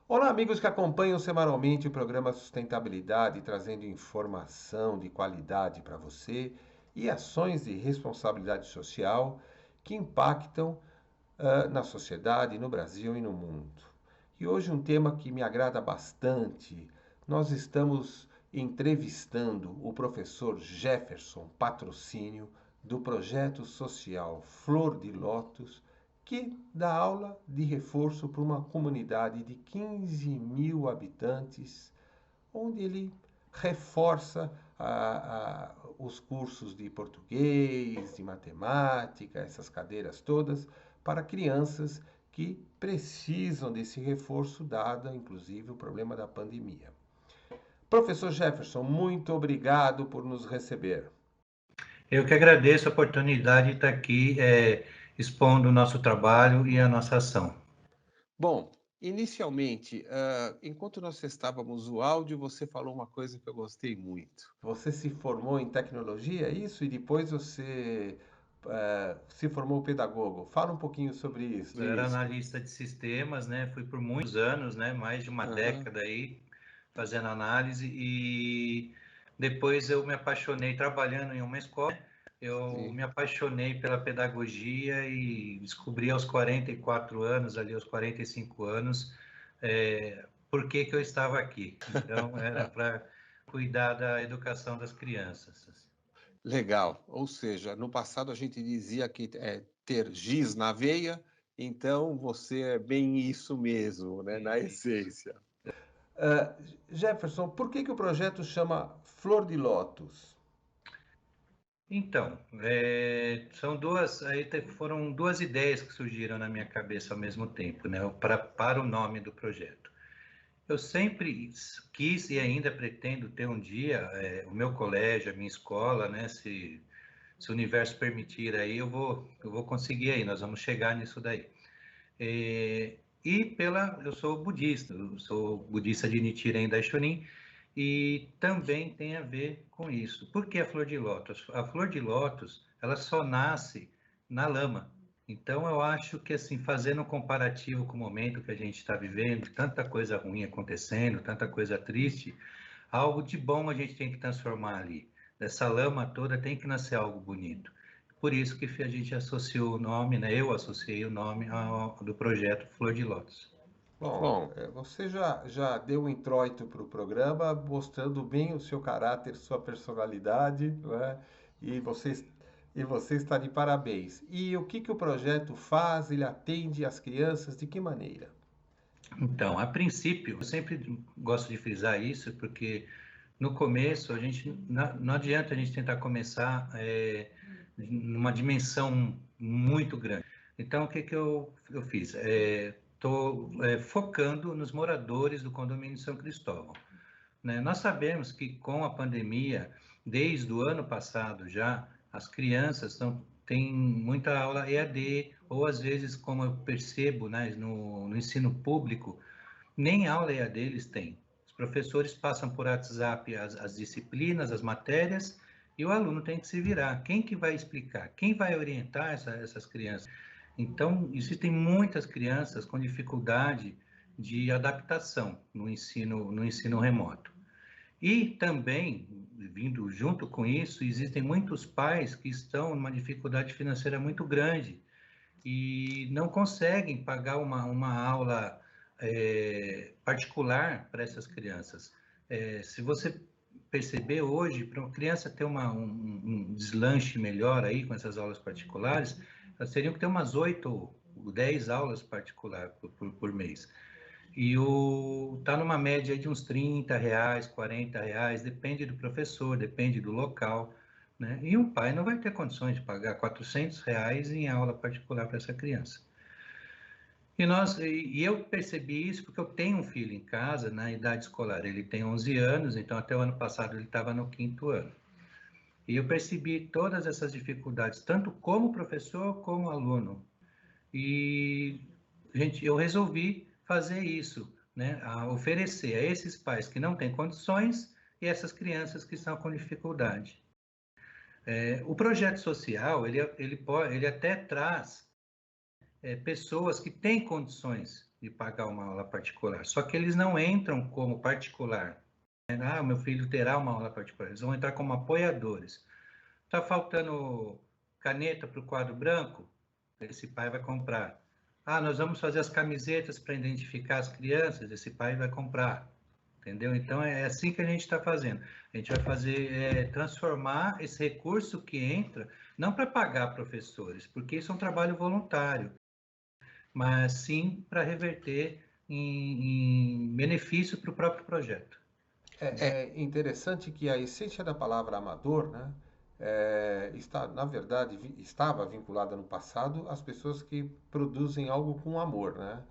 Olá, amigos que acompanham semanalmente o programa Sustentabilidade, trazendo informação de qualidade para você e ações de responsabilidade social que impactam na sociedade, no Brasil e no mundo. E hoje um tema que me agrada bastante. Nós estamos entrevistando o professor Jefferson Patrocínio do projeto social Flor de Lótus, que dá aula de reforço para uma comunidade de 15 mil habitantes, onde ele reforça os cursos de português, de matemática, essas cadeiras todas, para crianças que precisam desse reforço, dado inclusive o problema da pandemia. Professor Jefferson, muito obrigado por nos receber. Eu que agradeço a oportunidade de estar aqui expondo o nosso trabalho e a nossa ação. Bom, inicialmente, enquanto nós testávamos o áudio, você falou uma coisa que eu gostei muito. Você se formou em tecnologia, é isso? E depois você se formou pedagogo. Fala um pouquinho sobre isso. Eu era analista de sistemas, né? Fui por muitos anos, né? Mais de uma Aham. década aí fazendo análise e depois eu me apaixonei trabalhando em uma escola. Eu Sim. me apaixonei pela pedagogia e descobri aos 44 anos, ali aos 45 anos, por que eu estava aqui. Então, era para cuidar da educação das crianças. Legal. Ou seja, no passado a gente dizia que ter giz na veia, então você é bem isso mesmo, né? Na Isso. essência. Jefferson, por que o projeto chama Flor de Lótus? Então, foram duas ideias que surgiram na minha cabeça ao mesmo tempo, né, para o nome do projeto. Eu sempre quis e ainda pretendo ter um dia o meu colégio, a minha escola, né, se o universo permitir aí, eu vou conseguir aí, nós vamos chegar nisso daí. Eu sou budista de Nichiren Daishonin, e também tem a ver com isso. Por que a flor de lótus? A flor de lótus, ela só nasce na lama. Então, eu acho que, assim, fazendo um comparativo com o momento que a gente está vivendo, tanta coisa ruim acontecendo, tanta coisa triste, algo de bom a gente tem que transformar ali. Dessa lama toda tem que nascer algo bonito. Por isso que a gente associou o nome, né? Eu associei o nome do projeto Flor de Lótus. Bom, você já deu um introito para o programa, mostrando bem o seu caráter, sua personalidade, não é? E você está de parabéns. E o que o projeto faz? Ele atende as crianças de que maneira? Então, a princípio, eu sempre gosto de frisar isso, porque no começo não adianta a gente tentar começar numa dimensão muito grande. Então, o que eu fiz? Estou focando nos moradores do condomínio São Cristóvão, né? Nós sabemos que com a pandemia, desde o ano passado já, as crianças têm muita aula EAD, ou às vezes, como eu percebo, né, no ensino público, nem aula EAD eles têm. Os professores passam por WhatsApp as disciplinas, as matérias, e o aluno tem que se virar. Quem que vai explicar? Quem vai orientar essas crianças? Então, existem muitas crianças com dificuldade de adaptação no ensino remoto. E também, vindo junto com isso, existem muitos pais que estão numa dificuldade financeira muito grande e não conseguem pagar uma aula particular para essas crianças. Se você perceber hoje, para uma criança ter um deslanche melhor aí com essas aulas particulares, elas teriam que ter umas 8 ou 10 aulas particulares por mês. E tá numa média de uns R$ 30, R$ 40, depende do professor, depende do local, né? E um pai não vai ter condições de pagar R$ 400 em aula particular para essa criança. E eu percebi isso porque eu tenho um filho em casa, na idade escolar. Ele tem 11 anos, então até o ano passado ele estava no quinto ano. E eu percebi todas essas dificuldades, tanto como professor como aluno. E eu resolvi fazer isso, né? A oferecer a esses pais que não têm condições e essas crianças que estão com dificuldade. O projeto social, ele até traz pessoas que têm condições de pagar uma aula particular. Só que eles não entram como particular. Ah, meu filho terá uma aula particular. Eles vão entrar como apoiadores. Está faltando caneta para o quadro branco? Esse pai vai comprar. Ah, nós vamos fazer as camisetas para identificar as crianças? Esse pai vai comprar. Entendeu? Então, é assim que a gente está fazendo. A gente vai fazer, transformar esse recurso que entra, não para pagar professores, porque isso é um trabalho voluntário, mas sim para reverter em benefício para o próprio projeto. É interessante que a essência da palavra amador, né, está, na verdade, estava vinculada no passado às pessoas que produzem algo com amor, né?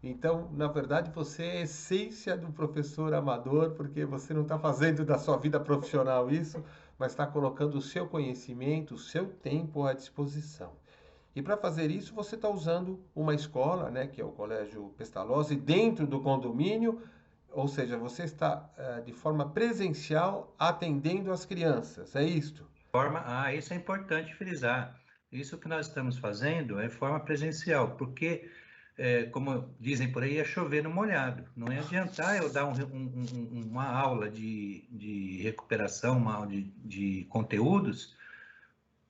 Então, na verdade, você é a essência do professor amador, porque você não está fazendo da sua vida profissional isso, mas está colocando o seu conhecimento, o seu tempo à disposição. E para fazer isso, você está usando uma escola, né, que é o Colégio Pestalozzi, dentro do condomínio, ou seja, você está de forma presencial atendendo as crianças, é isto? Isso é importante frisar. Isso que nós estamos fazendo é forma presencial, porque, como dizem por aí, é chover no molhado. Não é adiantar eu dar uma aula de recuperação, uma aula de conteúdos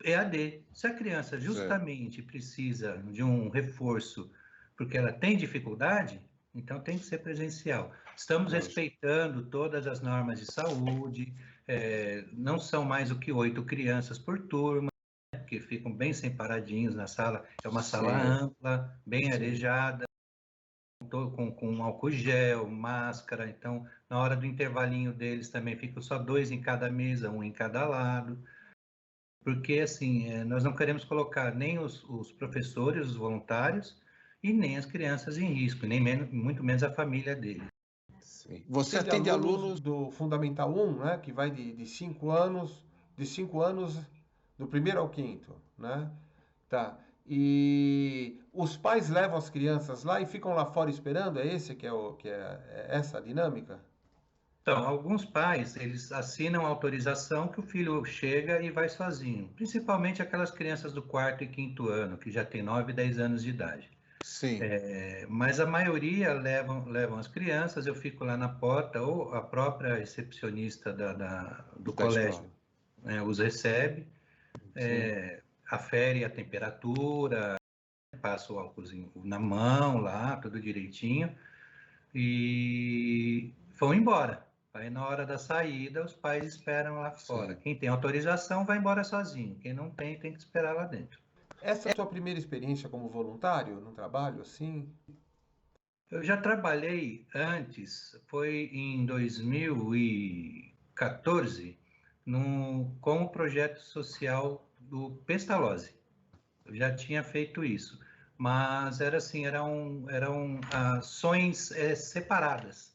EAD. Se a criança Certo. justamente precisa de um reforço porque ela tem dificuldade, então tem que ser presencial. Estamos Lógico. respeitando todas as normas de saúde, não são mais do que 8 crianças por turma, que ficam bem separadinhos na sala. É uma sala Sim, ampla, bem sim. arejada, com álcool gel, máscara. Então, na hora do intervalinho deles também ficam só 2 em cada mesa, um em cada lado. Porque, assim, nós não queremos colocar nem os professores, os voluntários, e nem as crianças em risco, nem menos, muito menos a família deles. Sim. Você Atende atende alunos alunos. do Fundamental 1, né, que vai de 5 anos, de 5 anos do primeiro ao quinto, né? Tá. E os pais levam as crianças lá e ficam lá fora esperando? É esse que é essa a dinâmica? Então, alguns pais, eles assinam autorização que o filho chega e vai sozinho, principalmente aquelas crianças do quarto e quinto ano, que já têm 9, 10 anos de idade. Sim, Mas a maioria levam as crianças, eu fico lá na porta, ou a própria recepcionista do da colégio, escola. né, os recebe, Sim. afere a temperatura, passa o álcoolzinho na mão lá, tudo direitinho, e vão embora. Aí na hora da saída, os pais esperam lá fora. Sim. Quem tem autorização vai embora sozinho. Quem não tem, tem que esperar lá dentro. Essa é a tua primeira experiência como voluntário no trabalho, assim? Eu já trabalhei antes, foi em 2014, com o projeto social do Pestalozzi. Eu já tinha feito isso, mas era assim, eram ações separadas.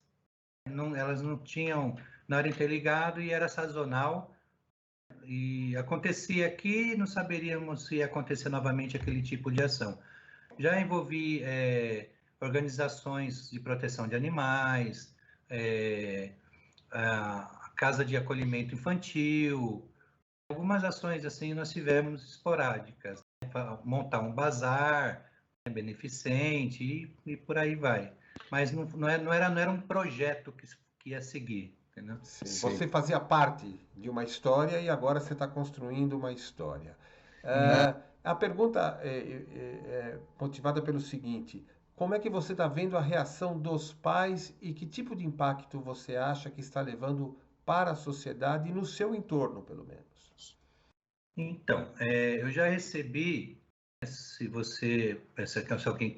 Elas não tinham, não era interligado e era sazonal. E acontecia aqui, não saberíamos se ia acontecer novamente aquele tipo de ação. Já envolvi organizações de proteção de animais, a casa de acolhimento infantil, algumas ações assim nós tivemos esporádicas, né? Montar um bazar, né, beneficente e por aí vai. Mas não era um projeto que ia seguir, entendeu? Sim. Sim. Você fazia parte de uma história e agora você está construindo uma história. Na, A pergunta é motivada pelo seguinte: como é que você está vendo a reação dos pais e que tipo de impacto você acha que está levando para a sociedade e no seu entorno, pelo menos? Então, eu já recebi, se você, se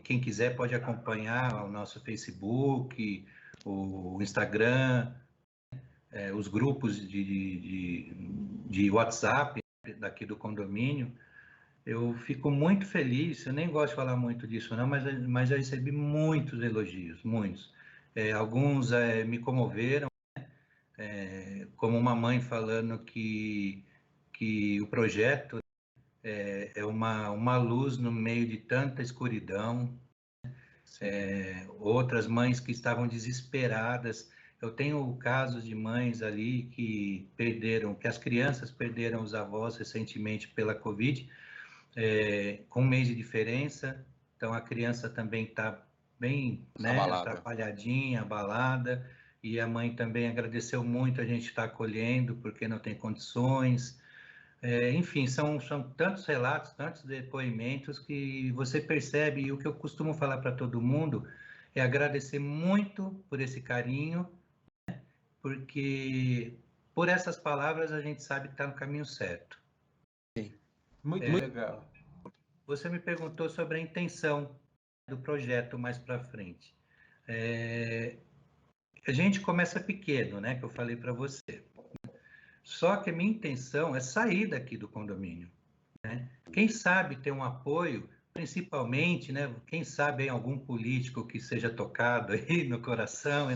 quem quiser pode acompanhar o nosso Facebook, o Instagram, os grupos de WhatsApp daqui do condomínio. Eu fico muito feliz, eu nem gosto de falar muito disso não, mas já recebi muitos elogios, muitos. Alguns me comoveram, como uma mãe falando que o projeto é uma luz no meio de tanta escuridão. Outras mães que estavam desesperadas. Eu tenho casos de mães ali que as crianças perderam os avós recentemente pela Covid, com um mês de diferença. Então a criança também está bem, né, atrapalhadinha, abalada, e a mãe também agradeceu muito a gente estar acolhendo, porque não tem condições. Enfim, são tantos relatos, tantos depoimentos que você percebe, e o que eu costumo falar para todo mundo é agradecer muito por esse carinho, porque por essas palavras a gente sabe que está no caminho certo. Muito legal. Você me perguntou sobre a intenção do projeto mais para frente. A gente começa pequeno, né, que eu falei para você. Só que a minha intenção é sair daqui do condomínio, né? Quem sabe ter um apoio, principalmente, né, quem sabe algum político que seja tocado aí no coração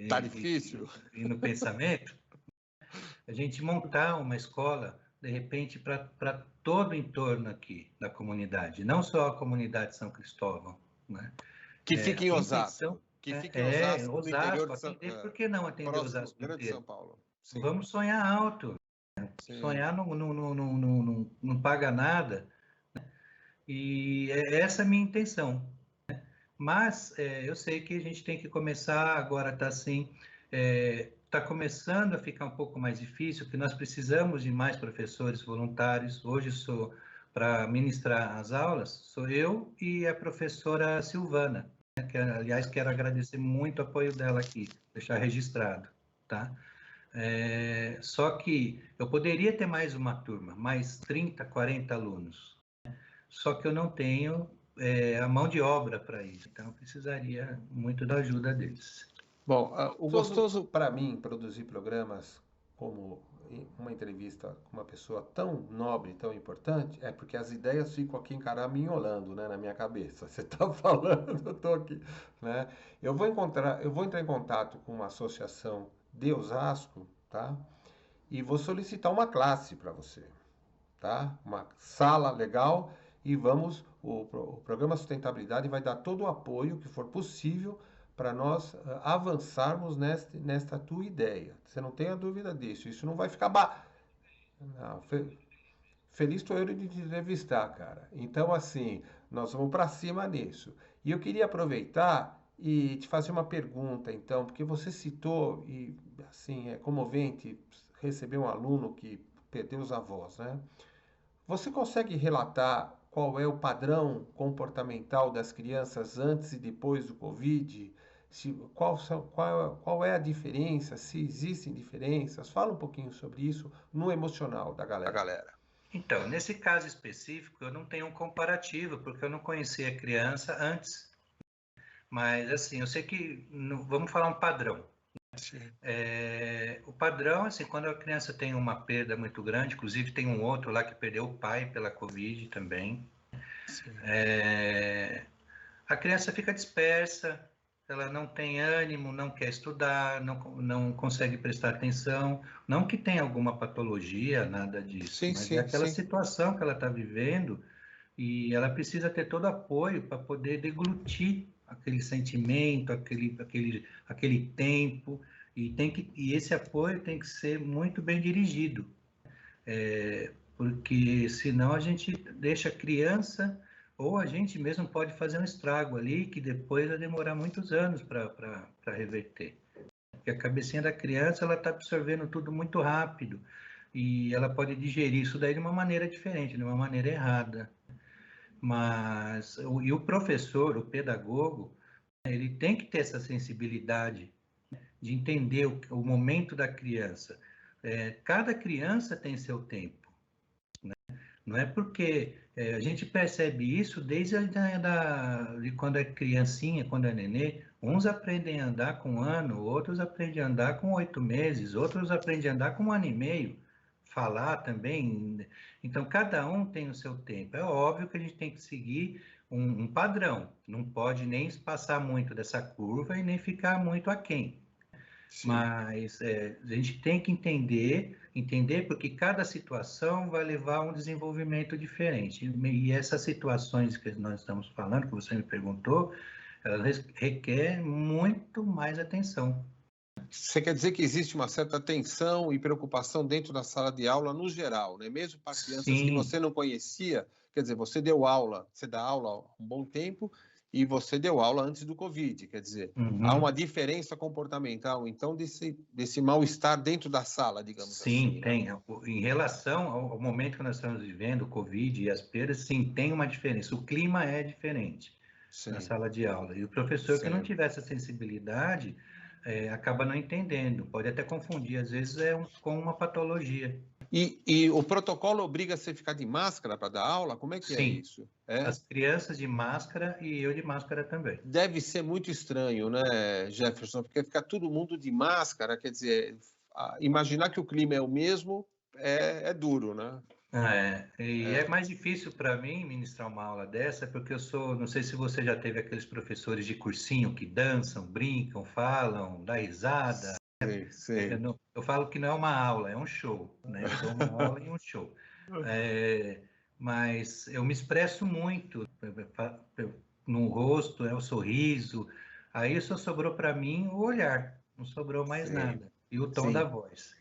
Tá difícil. E no pensamento, a gente montar uma escola, de repente, para todo o entorno aqui da comunidade, não só a comunidade de São Cristóvão, né? Que fique em Osasco. Que fique em Osasco, no interior de São Paulo. Por que não atender Osasco Grande inteiro? São Paulo. Sim. Vamos sonhar alto. Sim. Sonhar não paga nada. E essa é a minha intenção. Mas eu sei que a gente tem que começar, agora está assim, está começando a ficar um pouco mais difícil, que nós precisamos de mais professores voluntários. Hoje para ministrar as aulas, sou eu e a professora Silvana, né, que, aliás, quero agradecer muito o apoio dela aqui, deixar registrado, tá? Só que eu poderia ter mais uma turma, mais 30, 40 alunos, né? Só que eu não tenho a mão de obra para isso, então eu precisaria muito da ajuda deles. Bom, o gostoso para mim produzir programas como uma entrevista com uma pessoa tão nobre, tão importante, é porque as ideias ficam aqui encaraminholando, né, na minha cabeça. Você está falando, eu estou aqui, né? Eu vou entrar em contato com uma associação de Osasco, tá? E vou solicitar uma classe para você, tá? Uma sala legal e o programa Sustentabilidade vai dar todo o apoio que for possível para nós avançarmos nesta tua ideia. Você não tenha dúvida disso. Isso não vai ficar... Não, feliz estou eu de te entrevistar, cara. Então, assim, nós vamos para cima nisso. E eu queria aproveitar e te fazer uma pergunta, então, porque você citou, e assim, é comovente receber um aluno que perdeu os avós, né? Você consegue relatar qual é o padrão comportamental das crianças antes e depois do Covid? Qual é a diferença? Se existem diferenças? Fala um pouquinho sobre isso no emocional da galera. Então, nesse caso específico, eu não tenho um comparativo, porque eu não conhecia a criança antes. Mas, assim, eu sei que... Vamos falar um padrão. O padrão, assim, quando a criança tem uma perda muito grande, inclusive tem um outro lá que perdeu o pai pela Covid também, a criança fica dispersa, ela não tem ânimo, não quer estudar, não consegue prestar atenção, não que tenha alguma patologia, nada disso, mas é aquela situação que ela está vivendo e ela precisa ter todo apoio para poder deglutir aquele sentimento, aquele tempo, e esse apoio tem que ser muito bem dirigido, porque senão a gente deixa a criança, ou a gente mesmo pode fazer um estrago ali, que depois vai demorar muitos anos para reverter. Porque a cabecinha da criança, ela está absorvendo tudo muito rápido, e ela pode digerir isso daí de uma maneira diferente, de uma maneira errada. Mas, e o professor, o pedagogo, ele tem que ter essa sensibilidade de entender o momento da criança. Cada criança tem seu tempo, né? Não é porque a gente percebe isso desde de quando é criancinha, quando é nenê. Uns aprendem a andar com 1 ano, outros aprendem a andar com 8 meses, outros aprendem a andar com 1 ano e meio. Falar também. Então, cada um tem o seu tempo. É óbvio que a gente tem que seguir um padrão. Não pode nem passar muito dessa curva e nem ficar muito aquém. Sim. Mas a gente tem que entender porque cada situação vai levar a um desenvolvimento diferente. E essas situações que nós estamos falando, que você me perguntou, elas requerem muito mais atenção. Você quer dizer que existe uma certa tensão e preocupação dentro da sala de aula no geral, né? Mesmo para crianças que você não conhecia, quer dizer, você deu aula, você dá aula há um bom tempo e você deu aula antes do Covid, quer dizer, há uma diferença comportamental, então, desse mal-estar dentro da sala, digamos assim. Sim, tem. Em relação ao momento que nós estamos vivendo, o Covid e as perdas, sim, tem uma diferença. O clima é diferente na sala de aula. E o professor que não tiver essa sensibilidade acaba não entendendo, pode até confundir, às vezes com uma patologia. E o protocolo obriga você a ficar de máscara para dar aula? Como é que é isso? As crianças de máscara e eu de máscara também. Deve ser muito estranho, né, Jefferson? Porque ficar todo mundo de máscara, quer dizer, imaginar que o clima é o mesmo é duro, né? É mais difícil para mim ministrar uma aula dessa, porque não sei se você já teve aqueles professores de cursinho que dançam, brincam, falam, dá risada. Sim. Eu falo que não é uma aula, é um show, né? Eu dou uma aula e um show. Mas eu me expresso muito no rosto, o sorriso. Aí só sobrou para mim o olhar, não sobrou mais nada. E o tom da voz.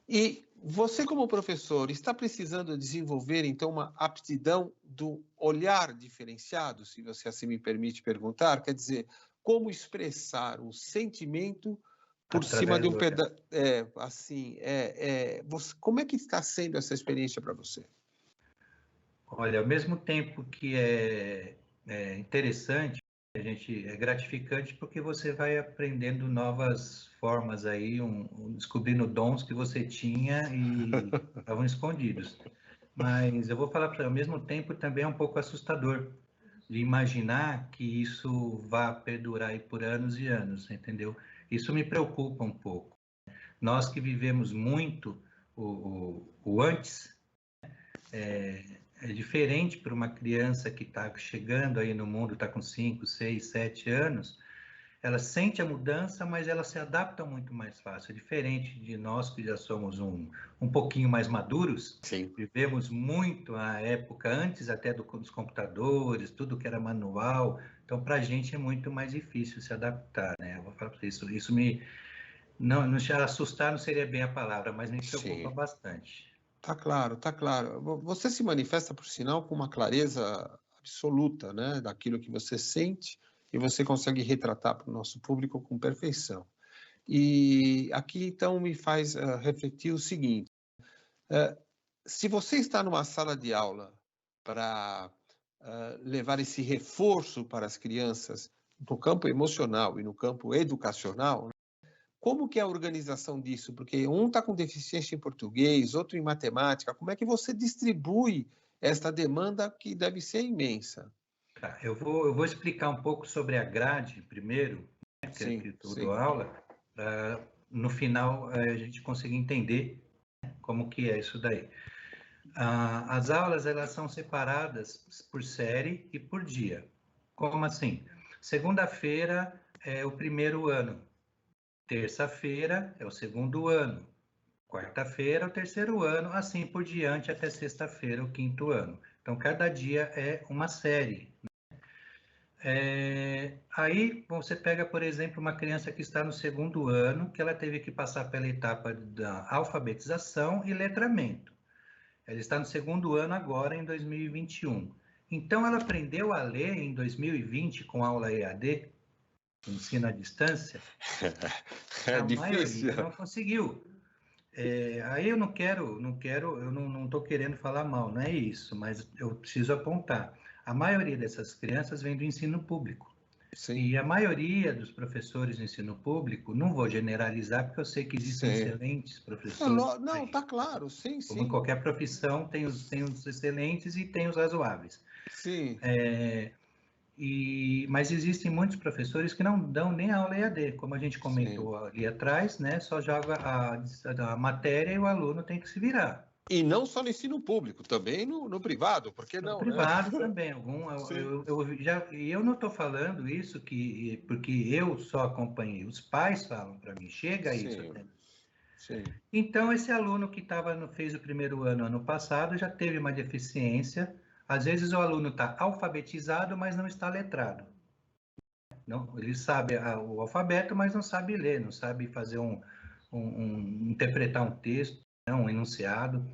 E você, como professor, está precisando desenvolver, então, uma aptidão do olhar diferenciado, se você assim me permite perguntar? Quer dizer, como expressar um sentimento por cima de um pedaço. Como é que está sendo essa experiência para você? Olha, ao mesmo tempo que é interessante, é gratificante porque você vai aprendendo novas formas aí, descobrindo dons que você tinha e estavam escondidos. Mas eu vou falar para ao mesmo tempo também é um pouco assustador de imaginar que isso vá perdurar aí por anos e anos, entendeu? Isso me preocupa um pouco. Nós que vivemos muito o antes, é diferente para uma criança que está chegando aí no mundo, está com 5, 6, 7 anos, ela sente a mudança, mas ela se adapta muito mais fácil. Diferente de nós que já somos um pouquinho mais maduros, vivemos muito a época antes até dos computadores, tudo que era manual, então para a gente é muito mais difícil se adaptar, né? Eu vou falar para isso me... Não assustar não seria bem a palavra, mas me preocupa bastante. Tá claro, tá claro. Você se manifesta, por sinal, com uma clareza absoluta, né, daquilo que você sente e você consegue retratar para o nosso público com perfeição. E aqui, então, me faz refletir o seguinte. Se você está numa sala de aula para levar esse reforço para as crianças no campo emocional e no campo educacional, como que é a organização disso? Porque um está com deficiência em português, outro em matemática. Como é que você distribui esta demanda que deve ser imensa? Tá, eu vou explicar um pouco sobre a grade primeiro, né, que eu dou aula, para no final a gente conseguir entender como que é isso daí. As aulas elas são separadas por série e por dia. Como assim? Segunda-feira é o primeiro ano, terça-feira é o segundo ano, quarta-feira é o terceiro ano, assim por diante até sexta-feira o quinto ano. Então cada dia é uma série. Aí você pega, por exemplo, uma criança que está no segundo ano, que ela teve que passar pela etapa da alfabetização e letramento. Ela está no segundo ano agora, em 2021. Então, ela aprendeu a ler em 2020 com aula EAD, ensino à distância. É a difícil. Maioria não conseguiu. Aí eu não estou querendo falar mal, não é isso, mas eu preciso apontar. A maioria dessas crianças vem do ensino público. Sim. E a maioria dos professores do ensino público, não vou generalizar, porque eu sei que existem excelentes professores. Não, está claro, sim. Como em qualquer profissão, tem os excelentes e tem os razoáveis. Sim. Mas existem muitos professores que não dão nem aula EAD, como a gente comentou ali atrás, né? Só joga a matéria e o aluno tem que se virar. E não só no ensino público, também no privado, por que não? No privado também. Eu não estou falando isso porque eu só acompanhei. Os pais falam para mim, chega isso até mim. Então, esse aluno que fez o primeiro ano passado já teve uma deficiência. Às vezes o aluno está alfabetizado, mas não está letrado. Não, ele sabe o alfabeto, mas não sabe ler, não sabe fazer interpretar um texto, um enunciado.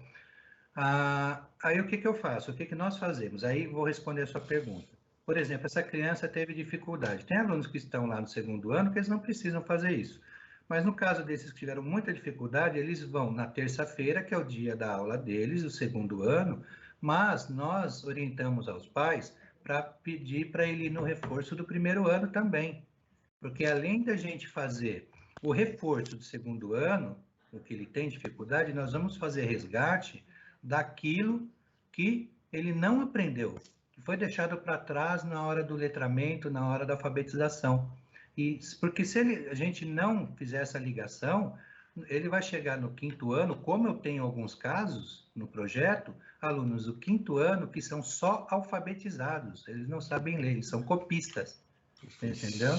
Aí o que eu faço? O que nós fazemos? Aí vou responder a sua pergunta. Por exemplo, essa criança teve dificuldade. Tem alunos que estão lá no segundo ano que eles não precisam fazer isso. Mas no caso desses que tiveram muita dificuldade, eles vão na terça-feira, que é o dia da aula deles, do segundo ano, mas nós orientamos aos pais para pedir para ele ir no reforço do primeiro ano também. Porque além da gente fazer o reforço do segundo ano, o que ele tem dificuldade, nós vamos fazer resgate daquilo que ele não aprendeu, que foi deixado para trás na hora do letramento, na hora da alfabetização. E porque se a gente não fizer essa ligação, ele vai chegar no quinto ano, como eu tenho alguns casos no projeto, alunos do quinto ano que são só alfabetizados, eles não sabem ler, eles são copistas, entendeu?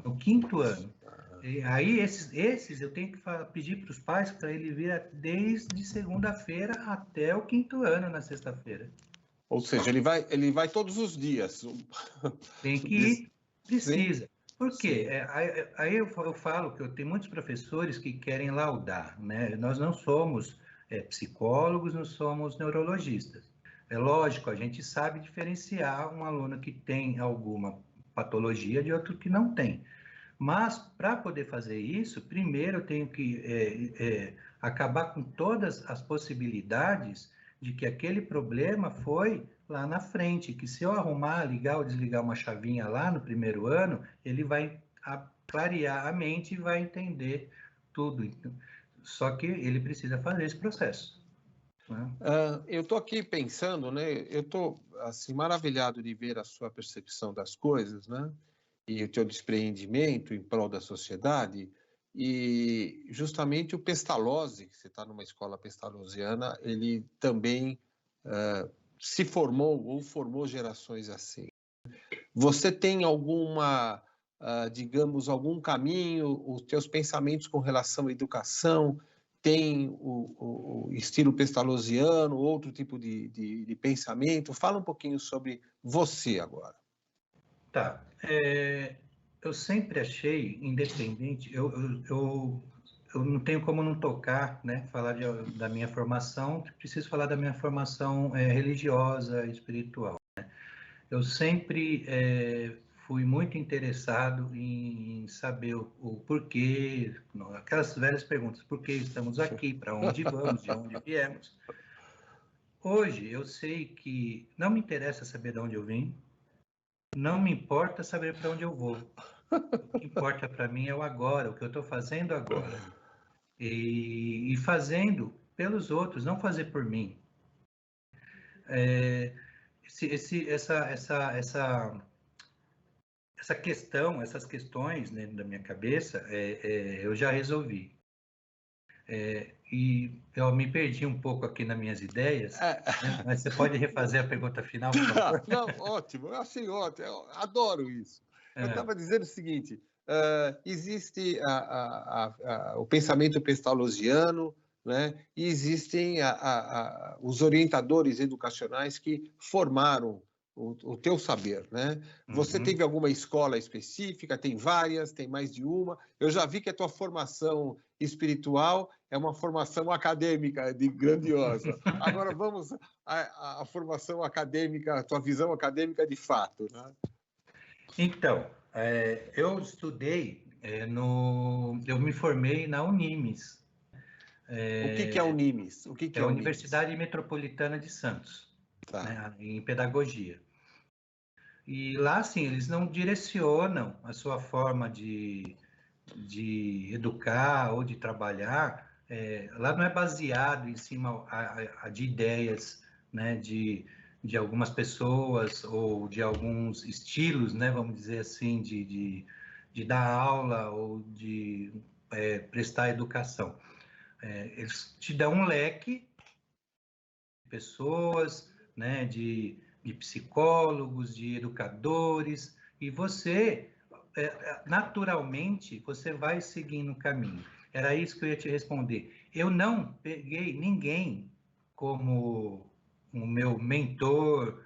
No quinto ano. E aí, esses eu tenho que pedir para os pais para ele vir desde segunda-feira até o quinto ano, na sexta-feira. Ou seja, ele vai todos os dias. Tem que ir, precisa. Sim. Por quê? Aí eu falo que eu tenho muitos professores que querem laudar, né? Nós não somos psicólogos, não somos neurologistas. É lógico, a gente sabe diferenciar um aluno que tem alguma patologia de outro que não tem. Mas, para poder fazer isso, primeiro eu tenho que acabar com todas as possibilidades de que aquele problema foi lá na frente, que se eu arrumar, ligar ou desligar uma chavinha lá no primeiro ano, ele vai clarear a mente e vai entender tudo. Só que ele precisa fazer esse processo. Né? Eu estou aqui pensando, né? Eu estou assim, maravilhado de ver a sua percepção das coisas, né? E o teu despreendimento em prol da sociedade, e justamente o Pestalozzi, que você está numa escola pestalozziana, ele também se formou ou formou gerações assim. Você tem alguma, digamos, algum caminho, os teus pensamentos com relação à educação, tem o estilo pestalozziano, outro tipo de pensamento? Fala um pouquinho sobre você agora. Tá. Eu sempre achei, independente, eu não tenho como não tocar, né? Falar da minha formação, preciso falar da minha formação religiosa, espiritual. Né? Eu sempre fui muito interessado em saber o porquê, aquelas velhas perguntas: por que estamos aqui, para onde vamos, de onde viemos. Hoje eu sei que não me interessa saber de onde eu vim, não me importa saber para onde eu vou. O que importa para mim é o agora, o que eu estou fazendo agora. E fazendo pelos outros, não fazer por mim. Essa questão, essas questões dentro da minha cabeça, eu já resolvi. E eu me perdi um pouco aqui nas minhas ideias, né? Mas você pode refazer a pergunta final, por favor? Não, ótimo, eu achei ótimo, eu adoro isso. Eu estava dizendo o seguinte, existe o pensamento pestalozziano, né? E existem os orientadores educacionais que formaram o teu saber, né? Você teve alguma escola específica? Tem várias? Tem mais de uma? Eu já vi que a tua formação espiritual é uma formação acadêmica de grandiosa. Agora vamos à formação acadêmica, a tua visão acadêmica de fato, né? Então, eu estudei eu me formei na Unimes. O que é a Unimes? O que é a a Unimes? Universidade Metropolitana de Santos, Tá. né, em pedagogia. E lá, assim, eles não direcionam a sua forma de educar ou de trabalhar. Lá não é baseado em cima de ideias, né, de algumas pessoas ou de alguns estilos, né, vamos dizer assim, de dar aula ou de prestar educação. Eles te dão um leque de pessoas, né, de psicólogos, de educadores, e você, naturalmente, você vai seguindo o caminho. Era isso que eu ia te responder. Eu não peguei ninguém como o meu mentor,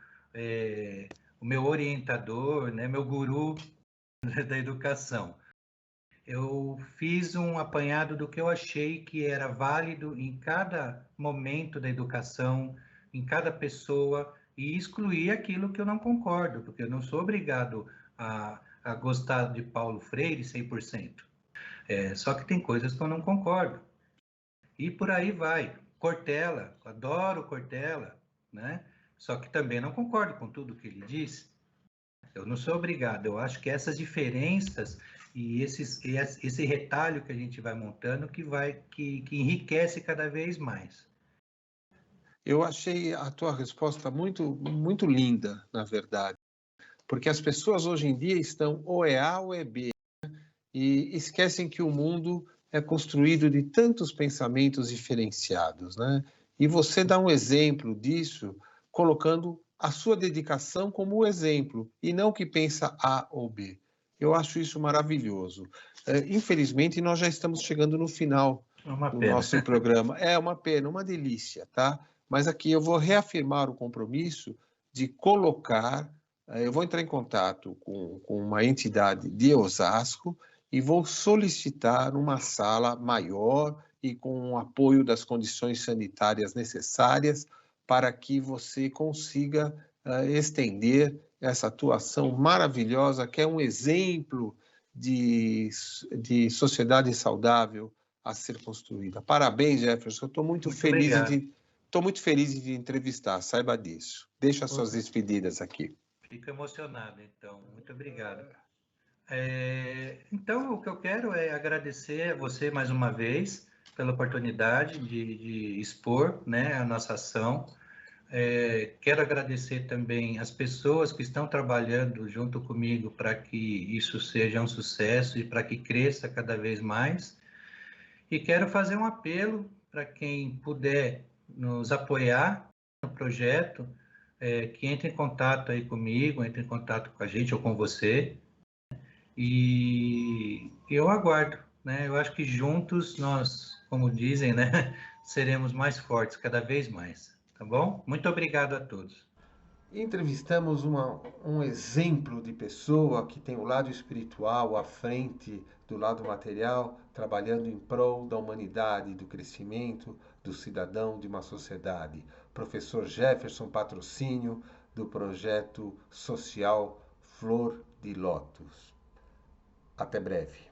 o meu orientador, né, meu guru da educação. Eu fiz um apanhado do que eu achei que era válido em cada momento da educação, em cada pessoa, e excluir aquilo que eu não concordo, porque eu não sou obrigado a gostar de Paulo Freire 100%. Só que tem coisas que eu não concordo. E por aí vai. Cortella, adoro Cortella, né? Só que também não concordo com tudo que ele diz. Eu não sou obrigado. Eu acho que essas diferenças e esse retalho que a gente vai montando que enriquece cada vez mais. Eu achei a tua resposta muito linda, na verdade, porque as pessoas hoje em dia estão ou é A ou é B, e esquecem que o mundo é construído de tantos pensamentos diferenciados, né? E você dá um exemplo disso, colocando a sua dedicação como o exemplo, e não que pensa A ou B. Eu acho isso maravilhoso. Infelizmente, nós já estamos chegando no final do nosso programa. É uma pena, uma delícia, tá? Mas aqui eu vou reafirmar o compromisso de colocar, eu vou entrar em contato com uma entidade de Osasco e vou solicitar uma sala maior e com o apoio das condições sanitárias necessárias para que você consiga estender essa atuação maravilhosa, que é um exemplo de sociedade saudável a ser construída. Parabéns, Jefferson. Eu estou muito feliz de te entrevistar, saiba disso. Deixa as suas despedidas aqui. Fico emocionado, então. Muito obrigado. Então, o que eu quero é agradecer a você mais uma vez pela oportunidade de expor, né, a nossa ação. Quero agradecer também as pessoas que estão trabalhando junto comigo para que isso seja um sucesso e para que cresça cada vez mais. E quero fazer um apelo para quem puder nos apoiar no projeto, que entre em contato aí comigo, entre em contato com a gente ou com você. E eu aguardo, né? Eu acho que juntos nós, como dizem, né, seremos mais fortes cada vez mais, tá bom? Muito obrigado a todos. Entrevistamos um exemplo de pessoa que tem o lado espiritual à frente do lado material, trabalhando em prol da humanidade, do crescimento do cidadão de uma sociedade. Professor Jefferson Patrocínio, do projeto social Flor de Lótus. Até breve.